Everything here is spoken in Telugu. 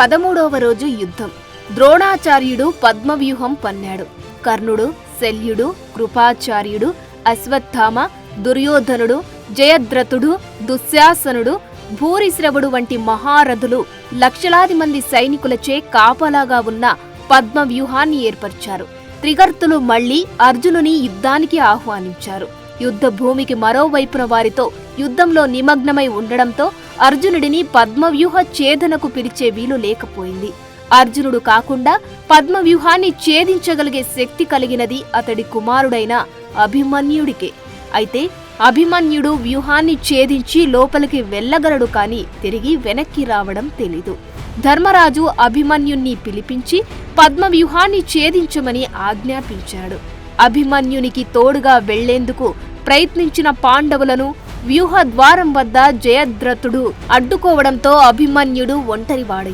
13వ రోజు యుద్ధం. ద్రోణాచార్యుడు పద్మవ్యూహం పన్నాడు. కర్ణుడు, శల్యుడు, కృపాచార్యుడు, అశ్వత్థామ, దుర్యోధనుడు, జయద్రథుడు, దుశ్శాసనుడు, భూరిశ్రవుడు వంటి మహారథులు లక్షలాది మంది సైనికులచే కాపలాగా ఉన్న పద్మవ్యూహాన్ని ఏర్పరిచారు. త్రిగర్తులు మళ్లీ అర్జునుని యుద్ధానికి ఆహ్వానించారు. యుద్ధ భూమికి మరోవైపున వారితో యుద్ధంలో నిమగ్నమై ఉండడంతో అర్జునుడిని పద్మవ్యూహ ఛేదనకు పిలిచే వీలు లేకపోయింది. అర్జునుడు కాకుండా పద్మవ్యూహాన్ని ఛేదించగలిగే శక్తి కలిగినది అతడి కుమారుడైన అభిమన్యుడికే. అయితే అభిమన్యుడు వ్యూహాన్ని ఛేదించి లోపలికి వెళ్ళగలడు, కాని తిరిగి వెనక్కి రావడం తెలీదు. ధర్మరాజు అభిమన్యుణ్ణి పిలిపించి పద్మవ్యూహాన్ని ఛేదించమని ఆజ్ఞాపించాడు. అభిమన్యునికి తోడుగా వెళ్లేందుకు ప్రయత్నించిన పాండవులను వ్యూహ ద్వారం వద్ద జయద్రథుడు అడ్డుకోవడంతో అభిమన్యుడు ఒంటరివాడయ్యాడు.